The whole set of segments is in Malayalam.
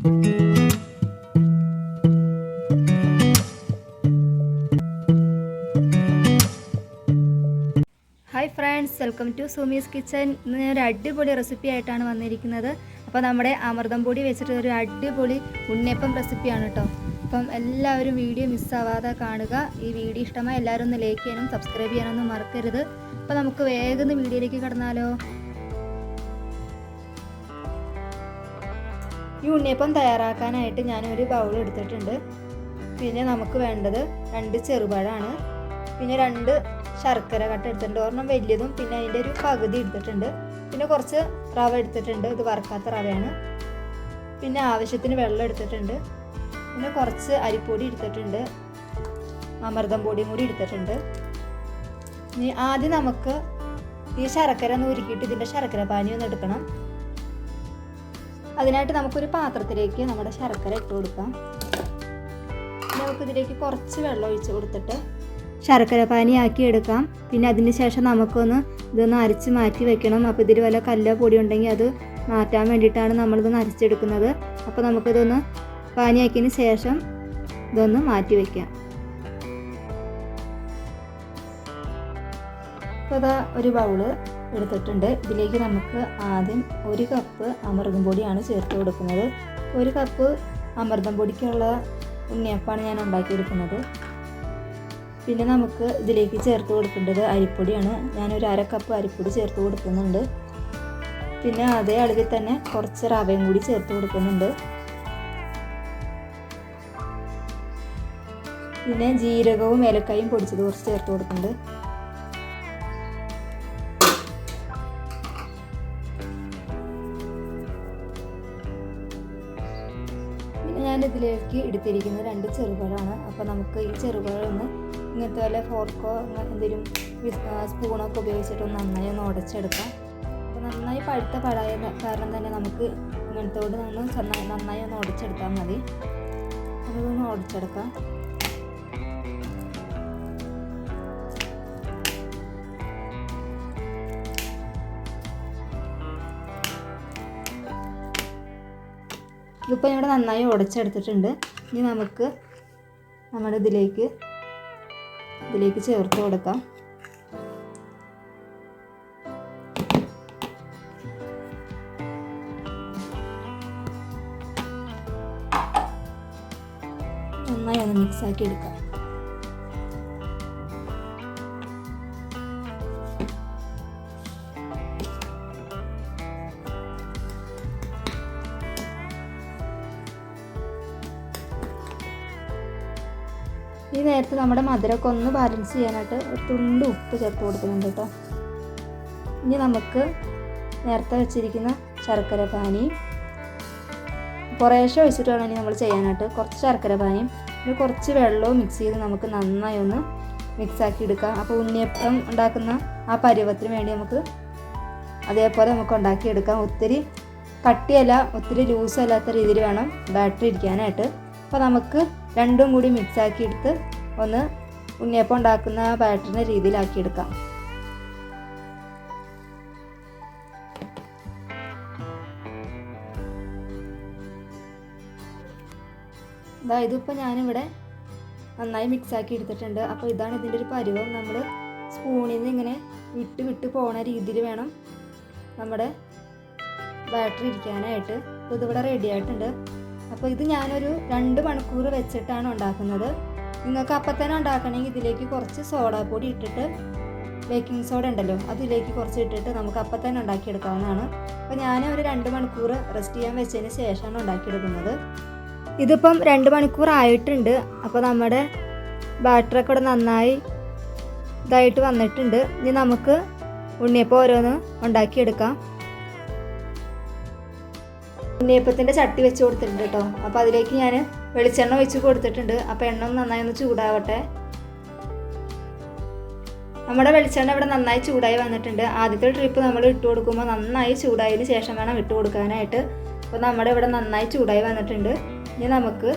Hi friends, welcome to Sumi's kitchen. ഇന്ന് ഞാൻ ഒരു അടിപൊളി റെസിപ്പി ആയിട്ടാണ് വന്നിരിക്കുന്നത്. അപ്പോൾ നമ്മുടെ അമൃതം പൊടി വെച്ചിട്ട് ഒരു അടിപൊളി ഉണ്ണിയപ്പം റെസിപ്പിയാണ് കേട്ടോ. അപ്പം എല്ലാവരും വീഡിയോ മിസ്സാവാതെ കാണുക. ഈ വീഡിയോ ഇഷ്ടമായി എല്ലാവരും ഒന്ന് ലൈക്ക് ചെയ്യാനും സബ്സ്ക്രൈബ് ചെയ്യാനൊന്നും മറക്കരുത്. അപ്പോൾ നമുക്ക് വേഗം വീഡിയോയിലേക്ക് കടന്നാലോ. ഈ ഉണ്ണിയപ്പം തയ്യാറാക്കാനായിട്ട് ഞാനൊരു ബൗൾ എടുത്തിട്ടുണ്ട്. പിന്നെ നമുക്ക് വേണ്ടത് 2 ചെറുപഴമാണ്. പിന്നെ 2 ശർക്കര കട്ട എടുത്തിട്ടുണ്ട്. ഒരെണ്ണം വലിയതും പിന്നെ അതിൻ്റെ ഒരു പകുതി എടുത്തിട്ടുണ്ട്. പിന്നെ കുറച്ച് റവ എടുത്തിട്ടുണ്ട്, ഇത് വറുക്കാത്ത റവയാണ്. പിന്നെ ആവശ്യത്തിന് വെള്ളം എടുത്തിട്ടുണ്ട്. പിന്നെ കുറച്ച് അരിപ്പൊടി എടുത്തിട്ടുണ്ട്, അമൃതം പൊടിയും കൂടി എടുത്തിട്ടുണ്ട്. ഇനി ആദ്യം നമുക്ക് ഈ ശർക്കര ഒന്ന് ഉരുക്കിയിട്ട് ഇതിൻ്റെ ശർക്കര പാനി ഒന്ന് എടുക്കണം. അതിനായിട്ട് നമുക്കൊരു പാത്രത്തിലേക്ക് നമ്മുടെ ശർക്കര ഇട്ട് കൊടുക്കാം. നമുക്കിതിലേക്ക് കുറച്ച് വെള്ളം ഒഴിച്ച് കൊടുത്തിട്ട് ശർക്കര പാനിയാക്കി എടുക്കാം. പിന്നെ അതിന് ശേഷം ഇതൊന്ന് അരച്ച് മാറ്റി വെക്കണം. അപ്പോൾ ഇതിൽ വല്ല കല്ലോ പൊടി ഉണ്ടെങ്കിൽ അത് മാറ്റാൻ വേണ്ടിയിട്ടാണ് നമ്മളിതൊന്ന് അരച്ചെടുക്കുന്നത്. അപ്പോൾ നമുക്കിതൊന്ന് പാനിയാക്കിയതിന് ശേഷം ഇതൊന്ന് മാറ്റി വയ്ക്കാം. അപ്പോൾ ഇതാ ഒരു ബൗള് എടുത്തിട്ടുണ്ട്. ഇതിലേക്ക് നമുക്ക് ആദ്യം 1 കപ്പ് അമൃതം പൊടിയാണ് ചേർത്ത് കൊടുക്കുന്നത്. 1 കപ്പ് അമൃതം പൊടിക്കുള്ള ഉണ്ണിയപ്പമാണ് ഞാൻ ഉണ്ടാക്കിയെടുക്കുന്നത്. പിന്നെ നമുക്ക് ഇതിലേക്ക് ചേർത്ത് കൊടുക്കേണ്ടത് അരിപ്പൊടിയാണ്. ഞാനൊരു 1/2 കപ്പ് അരിപ്പൊടി ചേർത്ത് കൊടുക്കുന്നുണ്ട്. പിന്നെ അതേ അളവിൽ തന്നെ കുറച്ച് റവയും കൂടി ചേർത്ത് കൊടുക്കുന്നുണ്ട്. പിന്നെ ജീരകവും ഏലക്കായും പൊടിച്ചത് കുറച്ച് ചേർത്ത് കൊടുക്കുന്നുണ്ട്. പിന്നെ ഞാനിതിലേക്ക് എടുത്തിരിക്കുന്നത് 2 ചെറുപഴമാണ്. അപ്പോൾ നമുക്ക് ഈ ചെറുപഴം ഒന്ന് ഇങ്ങനത്തെ വല്ല ഫോർക്കോ എന്തെങ്കിലും സ്പൂണൊക്കെ ഉപയോഗിച്ചിട്ട് നന്നായി ഒന്ന് ഉടച്ചെടുക്കാം. അപ്പോൾ നന്നായി പഴുത്ത പഴയ കാരണം തന്നെ നമുക്ക് ഇങ്ങനത്തോട് നന്നായി ഒന്ന് ഉടച്ചെടുത്താൽ മതി. അതൊന്ന് ഉടച്ചെടുക്കാം. ഇതിപ്പോൾ ഇവിടെ നന്നായി ഉടച്ചെടുത്തിട്ടുണ്ട്. ഇനി നമുക്ക് നമ്മുടെ ഇതിലേക്ക് ചേർത്ത് കൊടുക്കാം. നന്നായി ഒന്ന് മിക്സാക്കി എടുക്കാം. ഈ നേരത്തെ നമ്മുടെ മധുരമൊക്കെ ഒന്ന് ബാലൻസ് ചെയ്യാനായിട്ട് ഒരു തുള്ളി ഉപ്പ് ചേർത്ത് കൊടുക്കുന്നുണ്ട് കേട്ടോ. ഇനി നമുക്ക് നേരത്തെ വെച്ചിരിക്കുന്ന ശർക്കര പാനി കുറേശ്ശെ ഒഴിച്ചിട്ട് വേണം ഇനി നമ്മൾ ചെയ്യാനായിട്ട്. കുറച്ച് ശർക്കര പാനിയും പിന്നെ കുറച്ച് വെള്ളവും മിക്സ് ചെയ്ത് നമുക്ക് നന്നായി ഒന്ന് മിക്സാക്കി എടുക്കാം. അപ്പോൾ ഉണ്ണിയപ്പം ഉണ്ടാക്കുന്ന ആ പരുവത്തിന് വേണ്ടി നമുക്ക് അതേപോലെ നമുക്ക് ഉണ്ടാക്കിയെടുക്കാം. ഒത്തിരി കട്ടിയല്ല ഒത്തിരി ലൂസ് അല്ലാത്ത രീതിയിൽ വേണം ബാറ്ററി ഇരിക്കാനായിട്ട്. അപ്പോൾ നമുക്ക് രണ്ടും കൂടി മിക്സാക്കി എടുത്ത് ഒന്ന് ഉണ്ണിയപ്പം ഉണ്ടാക്കുന്ന ബാറ്ററിൻ്റെ രീതിയിലാക്കിയെടുക്കാം. ഇതിപ്പോൾ ഞാനിവിടെ നന്നായി മിക്സാക്കി എടുത്തിട്ടുണ്ട്. അപ്പോൾ ഇതാണ് ഇതിൻ്റെ ഒരു പരുവം. നമ്മൾ സ്പൂണിൽ നിന്ന് ഇങ്ങനെ വിട്ട് പോണ രീതിയിൽ വേണം നമ്മുടെ ബാറ്ററി ഇരിക്കാനായിട്ട്. അപ്പോൾ ഇതിവിടെ റെഡി ആയിട്ടുണ്ട്. അപ്പോൾ ഇത് ഞാനൊരു 2 മണിക്കൂർ വെച്ചിട്ടാണ് ഉണ്ടാക്കുന്നത്. നിങ്ങൾക്ക് അപ്പം തന്നെ ഉണ്ടാക്കണമെങ്കിൽ ഇതിലേക്ക് കുറച്ച് സോഡാപ്പൊടി ഇട്ടിട്ട്, ബേക്കിംഗ് സോഡ ഉണ്ടല്ലോ അതിലേക്ക് കുറച്ച് ഇട്ടിട്ട് നമുക്ക് അപ്പം തന്നെ ഉണ്ടാക്കിയെടുക്കാവുന്നതാണ്. അപ്പോൾ ഞാൻ ഒരു 2 മണിക്കൂർ റെസ്റ്റ് ചെയ്യാൻ വെച്ചതിന് ശേഷമാണ് ഉണ്ടാക്കിയെടുക്കുന്നത്. ഇതിപ്പം 2 മണിക്കൂർ ആയിട്ടുണ്ട്. അപ്പോൾ നമ്മുടെ ബാറ്ററൊക്കെ ഇവിടെ നന്നായി ഇതായിട്ട് വന്നിട്ടുണ്ട്. ഇനി നമുക്ക് ഉണ്ണിയപ്പം ഓരോന്ന് ഉണ്ടാക്കിയെടുക്കാം. ഉണ്ണിയപ്പത്തിൻ്റെ ചട്ടി വെച്ച് കൊടുത്തിട്ടുണ്ട് കേട്ടോ. അപ്പോൾ അതിലേക്ക് ഞാൻ വെളിച്ചെണ്ണ ഒഴിച്ച് കൊടുത്തിട്ടുണ്ട്. അപ്പോൾ എണ്ണ നന്നായി ഒന്ന് ചൂടാവട്ടെ. നമ്മുടെ വെളിച്ചെണ്ണ ഇവിടെ നന്നായി ചൂടായി വന്നിട്ടുണ്ട്. ആദ്യത്തെ ട്രിപ്പ് നമ്മൾ ഇട്ട് കൊടുക്കുമ്പോൾ നന്നായി ചൂടായതിന് ശേഷം വേണം ഇട്ട് കൊടുക്കാനായിട്ട്. അപ്പോൾ നമ്മുടെ ഇവിടെ നന്നായി ചൂടായി വന്നിട്ടുണ്ട്. ഇനി നമുക്ക്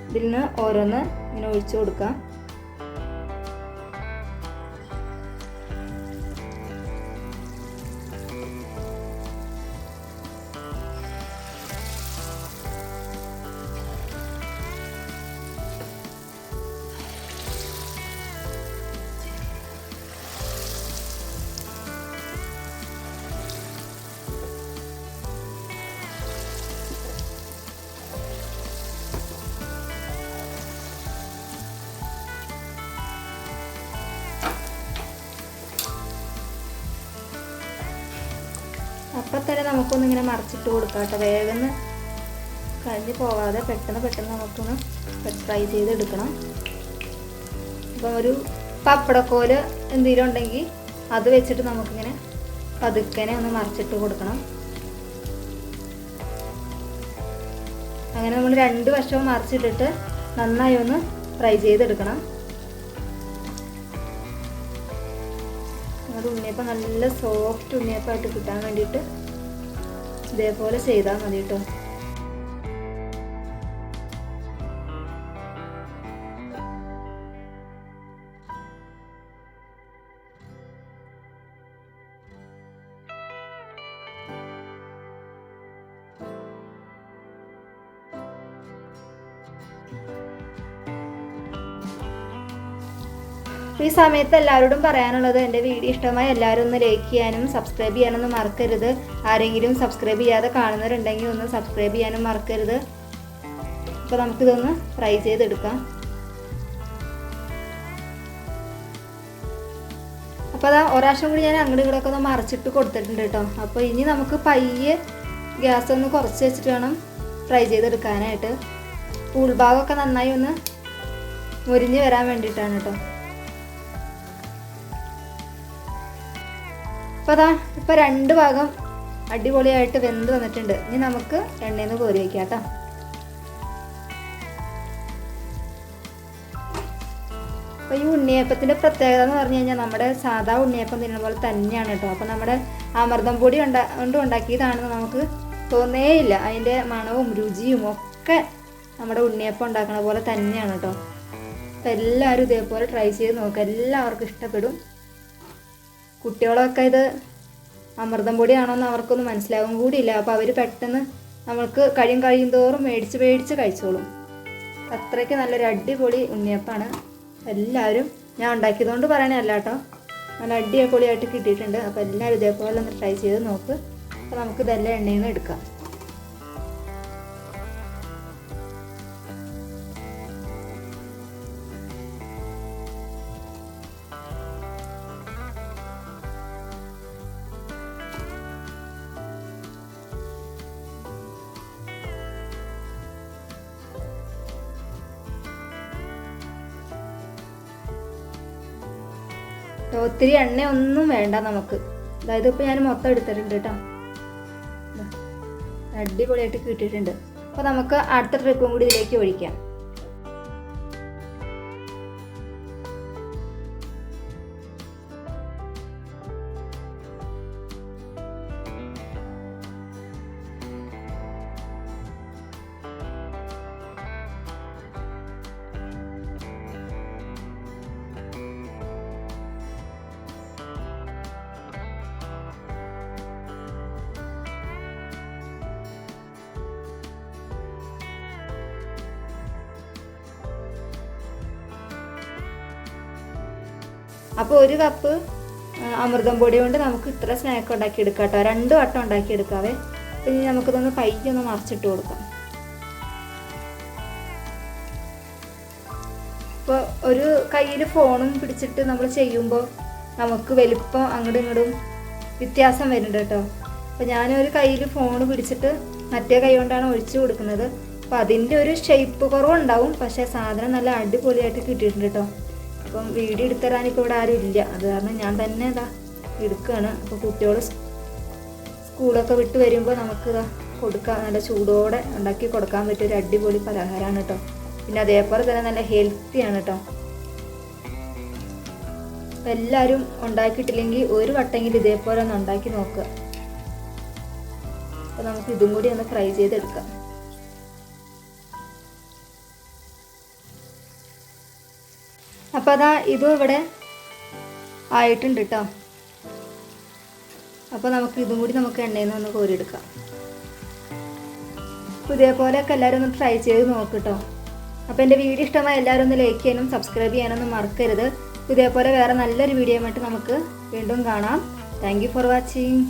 ഇതിൽ നിന്ന് ഓരോന്ന് ഇങ്ങനെ ഒഴിച്ചു കൊടുക്കാം. തന്നെ നമുക്കൊന്നിങ്ങനെ മറിച്ചിട്ട് കൊടുക്കാം കേട്ടോ. വേഗം കഴിഞ്ഞ് പോവാതെ പെട്ടെന്ന് നമുക്കൊന്ന് ഫ്രൈ ചെയ്തെടുക്കണം. അപ്പം ഒരു പപ്പടക്കോല് എന്തെങ്കിലും ഉണ്ടെങ്കിൽ അത് വെച്ചിട്ട് നമുക്കിങ്ങനെ പതുക്കനെ ഒന്ന് മറിച്ചിട്ട് കൊടുക്കണം. അങ്ങനെ നമ്മൾ 2 വശവും മറിച്ചിട്ടിട്ട് നന്നായി ഒന്ന് ഫ്രൈ ചെയ്തെടുക്കണം. നമ്മുടെ ഉണ്ണിയപ്പം നല്ല സോഫ്റ്റ് ഉണ്ണിയപ്പമായിട്ട് കിട്ടാൻ വേണ്ടിയിട്ട് ഇതേപോലെ ചെയ്താൽ മതി കേട്ടോ. ഈ സമയത്ത് എല്ലാവരോടും പറയാനുള്ളത്, എൻ്റെ വീഡിയോ ഇഷ്ടമായി എല്ലാവരും ഒന്ന് ലൈക്ക് ചെയ്യാനും സബ്സ്ക്രൈബ് ചെയ്യാനൊന്നും മറക്കരുത്. ആരെങ്കിലും സബ്സ്ക്രൈബ് ചെയ്യാതെ കാണുന്നവരുണ്ടെങ്കിൽ ഒന്ന് സബ്സ്ക്രൈബ് ചെയ്യാനും മറക്കരുത്. അപ്പോൾ നമുക്കിതൊന്ന് ഫ്രൈ ചെയ്തെടുക്കാം. അപ്പോൾ അതാ ഒരാവശ്യം കൂടി ഞാൻ അങ്ങോട്ടും ഇങ്ങോട്ടൊക്കെ ഒന്ന് മറിച്ചിട്ട് കൊടുത്തിട്ടുണ്ട് കേട്ടോ. അപ്പോൾ ഇനി നമുക്ക് പയ്യെ ഗ്യാസ് ഒന്ന് കുറച്ച് വെച്ചിട്ട് വേണം ഫ്രൈ ചെയ്തെടുക്കാനായിട്ട്. ഉൾഭാഗമൊക്കെ നന്നായി ഒന്ന് മുരിഞ്ഞ് വരാൻ വേണ്ടിയിട്ടാണ് കേട്ടോ. അപ്പോൾ അതാ ഇപ്പോൾ 2 ഭാഗം അടിപൊളിയായിട്ട് വെന്ത് വന്നിട്ടുണ്ട്. ഇനി നമുക്ക് എണ്ണയിൽ നിന്ന് കോരി വയ്ക്കാം കേട്ടോ. അപ്പോൾ ഈ ഉണ്ണിയപ്പത്തിൻ്റെ പ്രത്യേകത എന്ന് പറഞ്ഞു കഴിഞ്ഞാൽ നമ്മുടെ സാധാ ഉണ്ണിയപ്പം തിന്നുന്ന പോലെ തന്നെയാണ് കേട്ടോ. അപ്പോൾ നമ്മുടെ അമൃതം പൊടി കൊണ്ട് ഉണ്ടാക്കിയതാണെന്ന് നമുക്ക് തോന്നേയില്ല. അതിൻ്റെ മണവും രുചിയും ഒക്കെ നമ്മുടെ ഉണ്ണിയപ്പം ഉണ്ടാക്കുന്ന പോലെ തന്നെയാണ് കേട്ടോ. അപ്പോൾ എല്ലാവരും ഇതേപോലെ ട്രൈ ചെയ്ത് നോക്കുക, എല്ലാവർക്കും ഇഷ്ടപ്പെടും. കുട്ടികളൊക്കെ ഇത് അമൃതം പൊടിയാണോന്ന് അവർക്കൊന്നും മനസ്സിലാവും കൂടിയില്ല. അപ്പോൾ അവർ പെട്ടെന്ന് നമ്മൾക്ക് കഴിയും തോറും മേടിച്ച് കഴിച്ചോളും. അത്രയ്ക്ക് നല്ലൊരു അടിപൊളി ഉണ്ണിയപ്പമാണ്. എല്ലാവരും ഞാൻ ഉണ്ടാക്കിയതുകൊണ്ട് പറയണല്ല കേട്ടോ, നല്ല അടിപൊളിയായിട്ട് കിട്ടിയിട്ടുണ്ട്. അപ്പോൾ എല്ലാവരും ഇതേപോലെ ഒന്ന് ട്രൈ ചെയ്ത് നോക്ക്. അപ്പോൾ നമുക്ക് ഇതെല്ലാം എണ്ണയിൽ നിന്ന് എടുക്കാം. ഒത്തിരി എണ്ണ ഒന്നും വേണ്ട നമുക്ക്. അതായത് ഇപ്പോൾ ഞാൻ മൊത്തം എടുത്തിട്ടുണ്ട് കേട്ടോ. അടിപൊളിയായിട്ട് കിട്ടിയിട്ടുണ്ട്. അപ്പോൾ നമുക്ക് അടുത്ത ട്രിപ്പും കൂടി ഇതിലേക്ക് ഒഴിക്കാം. അപ്പോൾ 1 കപ്പ് അമൃതം പൊടി കൊണ്ട് നമുക്ക് ഇത്ര സ്നാക്ക് ഉണ്ടാക്കിയെടുക്കാം കേട്ടോ. 2 വട്ടം ഉണ്ടാക്കിയെടുക്കാവേ. അപ്പോൾ ഇനി നമുക്കിതൊന്ന് പയ്യൊന്ന് മറിച്ചിട്ട് കൊടുക്കാം. അപ്പോൾ ഒരു കയ്യിൽ ഫോണും പിടിച്ചിട്ട് നമ്മൾ ചെയ്യുമ്പോൾ നമുക്ക് വലുപ്പം അങ്ങോട്ടും ഇങ്ങോട്ടും വ്യത്യാസം വരുന്നുണ്ട് കേട്ടോ. അപ്പോൾ ഞാനൊരു കയ്യിൽ ഫോൺ പിടിച്ചിട്ട് മറ്റേ കൈ കൊണ്ടാണ് ഒഴിച്ചു കൊടുക്കുന്നത്. അപ്പോൾ അതിൻ്റെ ഒരു ഷേപ്പ് കുറവുണ്ടാവും, പക്ഷേ സാധനം നല്ല അടിപൊളിയായിട്ട് കിട്ടിയിട്ടുണ്ട് കേട്ടോ. അപ്പം വീഡിയോ എടുത്തരാനിപ്പോൾ ഇവിടെ ആരും ഇല്ല, അത് കാരണം ഞാൻ തന്നെ ഇതാ എടുക്കുകയാണ്. അപ്പോൾ കുട്ടികൾ സ്കൂളൊക്കെ വിട്ട് വരുമ്പോൾ നമുക്ക് ഇതാ കൊടുക്കാൻ, നല്ല ചൂടോടെ ഉണ്ടാക്കി കൊടുക്കാൻ പറ്റിയൊരു അടിപൊളി പലഹാരമാണ് കേട്ടോ. പിന്നെ അതേപോലെ തന്നെ നല്ല ഹെൽത്തിയാണ് കേട്ടോ. അപ്പം എല്ലാവരും ഉണ്ടാക്കിയിട്ടില്ലെങ്കിൽ 1 വട്ടെങ്കിലും ഇതേപോലെ ഒന്ന് ഉണ്ടാക്കി നോക്കുക. അപ്പോൾ നമുക്ക് ഇതും കൂടി ഒന്ന് ഫ്രൈ ചെയ്തെടുക്കാം. അപ്പോൾ അതാ ഇതും ഇവിടെ ആയിട്ടുണ്ട് കേട്ടോ. അപ്പോൾ നമുക്ക് ഇതും കൂടി നമുക്ക് എണ്ണയിൽ നിന്ന് ഒന്ന് കോരിയെടുക്കാം. ഇതേപോലെയൊക്കെ എല്ലാവരും ഒന്ന് ട്രൈ ചെയ്ത് നോക്ക് കേട്ടോ. അപ്പോൾ എൻ്റെ വീഡിയോ ഇഷ്ടമായി എല്ലാവരും ഒന്ന് ലൈക്ക് ചെയ്യാനും സബ്സ്ക്രൈബ് ചെയ്യാനൊന്നും മറക്കരുത്. ഇതേപോലെ വേറെ നല്ലൊരു വീഡിയോ ആയിട്ട് നമുക്ക് വീണ്ടും കാണാം. Thank you for watching.